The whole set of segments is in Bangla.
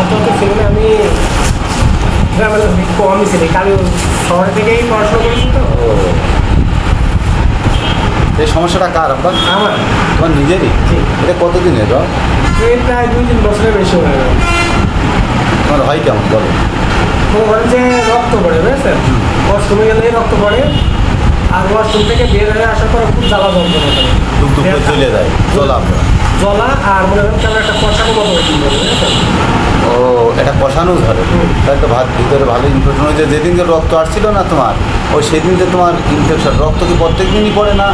যত ছিলেন আমি গ্রামের কমই ছিলি, কালী শহর থেকেই পড়াশোনা করেছি তো। ও, এই সমস্যাটা কার আপনার? আমার তোমার নিজেরই? জি। এটা কতদিন এলো? এই প্রায় 2-3 বছরের বেশি হয়ে গেল। তোমার হয় কেমন বলো? মনে করেন যে রক্ত পড়ে, বুঝেছেন? ওয়াশরুমে গেলেই রক্ত পড়ে, আর ওয়াশরুম থেকে বের হয়ে আসার পর খুব জ্বালা যন্ত্রণা করে, দুঃখ দুঃখ চলে যায়, চলা আপনার। জ্বলা, আর মনে করেন কেমন একটা কষানো মতো হয়ে যাবে, বুঝেছেন? ও, এটা কষানো ধরে। তাই তো ভাত ভিতরে ভালো ইনফেকশন হয়েছে। যেদিনকে রক্ত আসছিল না তোমার, ওই সেদিন যে তোমার ইনফেকশন, রক্ত কি প্রত্যেক দিনই পড়ে না?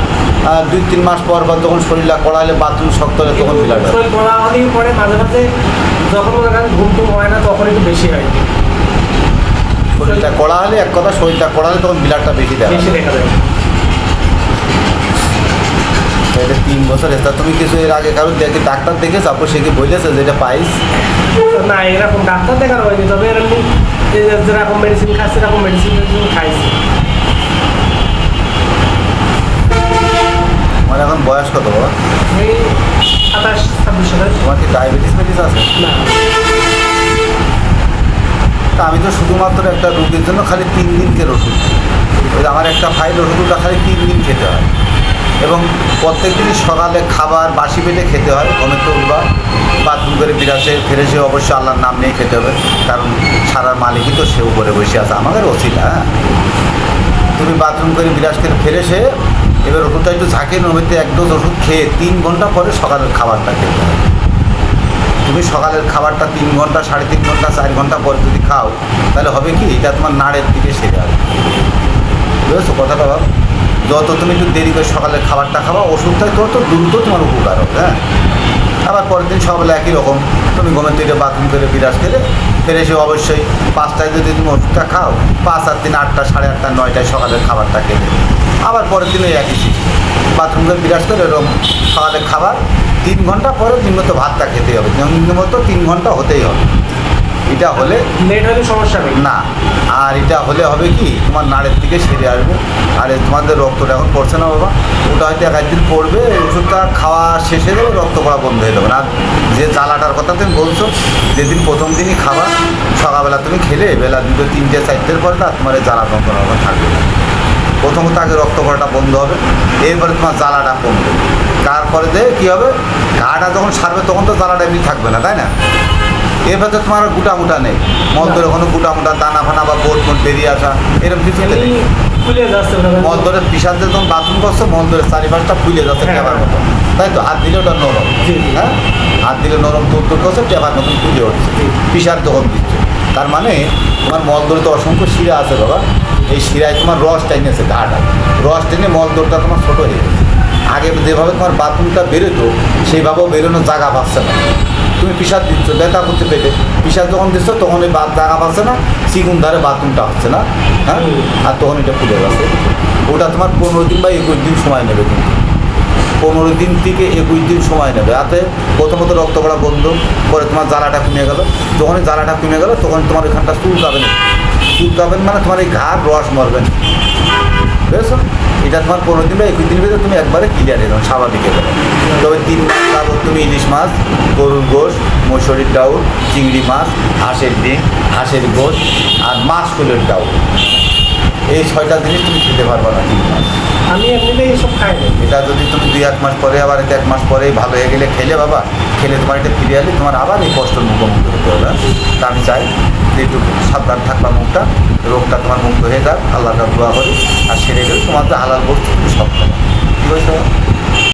2-3 মাস পর বা তখন শরীরটা কড়ালে বাথরুম শক্ত হলে তখন বিলাট হয়? শরীর গলা হলেই পড়ে, মাঝে মাঝে যখন মনে করেন ঘুম টুম হয় না তখন একটু বেশি হয়, শরীরটা কড়া হলে এক কথা, শরীরটা কড়া হলে তখন বিলাটটা বেশি দেয়। বেশি দেখা যায়। এটা 3 বছর তা তুমি কিছু এর আগে কারণ দেখে ডাক্তার দেখে তারপর সে কি বলেছে যে এটা পাইস? না, এরকম ডাক্তার দেখানো হয়নি, তবে এরকম যেরকম মেডিসিন খাচ্ছে এরকম মেডিসিন খাইছি। মানে এখন বয়স কত বাবা? এই 27-26 তোমার কি ডায়াবেটিস মেডিস আছে? না। তা আমি তো শুধুমাত্র একটা রোগীর জন্য খালি 3 দিনকের ওষুধ। ওই যে আমার একটা ফাইল ওষুধটা খালি 3 দিন খেতে হয়, এবং প্রত্যেক দিনই সকালে খাবার বাসি পেটে খেতে হয়। ঘুমের তো উঠবা, বাথরুম করে ফিরে অবশ্যই আল্লাহর নাম নিয়ে খেতে হবে, কারণ সারার মালিকই তো সে উপরে বসে আছে, আমাদের ওসিলা। হ্যাঁ, তুমি বাথরুম করে বিরাজ করে ফেরেছে, এবার ওষুধটা একটু ঝাঁকে নবীতে 1 ডোজ ওষুধ খেয়ে 3 ঘন্টা পরে সকালের খাবারটা খেতে হয়। তুমি সকালের খাবারটা 3 ঘন্টা, 3.5 ঘন্টা, 4 ঘন্টা পরে যদি খাও, তাহলে হবে কি, এটা তোমার নাড়ের দিকে সেরে হবে। বুঝেছো কথাটা? ভাব, যত তুমি একটু দেরি করে সকালের খাবারটা খাওয়া, ওষুধটা তত দ্রুত তোমার উপকার হবে। হ্যাঁ, আবার পরের দিন সকালে একই রকম, তুমি ঘুমের থেকে বাথরুম করে বিরাজ খেলে ফেরে এসে অবশ্যই 5টায় যদি তুমি ওষুধটা খাও, 5 আর 3 8টা, 8:30, 9টায় সকালের খাবারটা খেলে, আবার পরের দিনে একই সিস্টেম, বাথরুম করে বিরাজ করে এরকম সকালের খাবার 3 ঘন্টা পরে নিম্নত ভাতটা খেতেই হবে, নিম্নত 3 ঘন্টা হতেই হবে। এটা হলে লেট হলে সমস্যা নেই না, আর এটা হলে হবে কি, তোমার নাড়ের দিকে সেরে আসবে। আর তোমাদের রক্তটা এখন পড়ছে না বাবা, ওটা হয়তো 1 দিন পড়বে, ওষুধটা খাওয়া শেষ হয়ে যাবে, রক্ত পড়া বন্ধ হয়ে যাবে। আর যে জ্বালাটার কথা তুমি বলছো, যেদিন প্রথম দিনই খাবার সকালবেলা তুমি খেলে বেলা 2, 3, 4টের পরে আর তোমার এই জ্বালা যন্ত্রণা থাকবে না। প্রথমত আগে রক্ত পড়াটা বন্ধ হবে, এরপরে তোমার জ্বালাটা কমবে। তারপরে যে কী হবে, ঘাটা যখন সারবে তখন তো জ্বালাটা এমনি থাকবে না, তাই না? এবার তো তোমার গুটা নেই, মলদরে কোনো গুটা দানা ফানা বা বোট বেরিয়ে আসা এরকম কিছু নেই। ফুলে যাচ্ছে, মলদরে পিসার যে যখন বাথরুম করছো, মলদরের চারিপাশটা ফুলে যাচ্ছে টেবার মতো, তাই তো? হাত দিলে ওটা নরম। হ্যাঁ, হাত দিলে নরম তুল করছে, টেবার মতন ফুলে উঠছে পিসার যখন দিচ্ছে। তার মানে তোমার মলদরে তো অসংখ্য শিরা আছে বাবা, এই শিরায় তোমার রস টেনেছে, ঘাটা রস টেনে মলদরটা তোমার ছোটো হয়ে গেছে। আগে যেভাবে তোমার বাথরুমটা বেরোতো সেইভাবেও বেরোনোর জায়গা পাচ্ছে না। তুমি পিসার দিচ্ছ, ব্যথা করতে পেটে, পিসার যখন দিচ্ছ তখন ওই জায়গা পাচ্ছে না, চিকুন ধারে বাথরুমটা হচ্ছে না। হ্যাঁ, আর তখন এটা ফুলে গেছে। ওটা তোমার 15 দিন বা 21 দিন সময় নেবে, কিন্তু 15 দিন থেকে 21 দিন সময় নেবে। হাতে প্রথমত রক্ত পড়া বন্ধ, পরে তোমার জ্বালাটা কমে গেল। যখনই জ্বালাটা কমে গেল তখন তোমার এখানটা চুলকাবেন, চুলকাবেন মানে তোমার এই ঘাড় রস মরবেন, বুঝেছো? এটা তোমার 15 দিন বা 21 দিনের ভিতরে তুমি একবারে ক্লিয়ার হয়ে যাবে, স্বাভাবিক হয়ে যাবে। তবে 3 মাস যাবত তুমি ইলিশ মাছ, গরুর গোশ, মসুরির ডাউল, চিংড়ি মাছ, হাঁসের ডিম, হাঁসের গোশ আর মাছকুলের ডাউল, এই 6টা জিনিস তুমি খেতে পারবে না 3 মাস। আমি এমনিতেই এসব খাই না। এটা যদি তুমি 2-1 মাস পরে, আবার এটা 1 মাস পরেই ভালো হয়ে গেলে খেলে বাবা, খেলে তোমার এটা ফিরে এলে তোমার আবার এই কষ্টর মুখোমুখি হতে হবে। তা আমি চাই যে একটু সাবধান থাকবা, মুখটা রোগটা তোমার মুক্ত হয়ে যাক, আল্লাহর কাছে দোয়া করি, আর সেরে গেলে তোমার যে হালাল বস্তু তুমি সব খাবে। কী বলছো?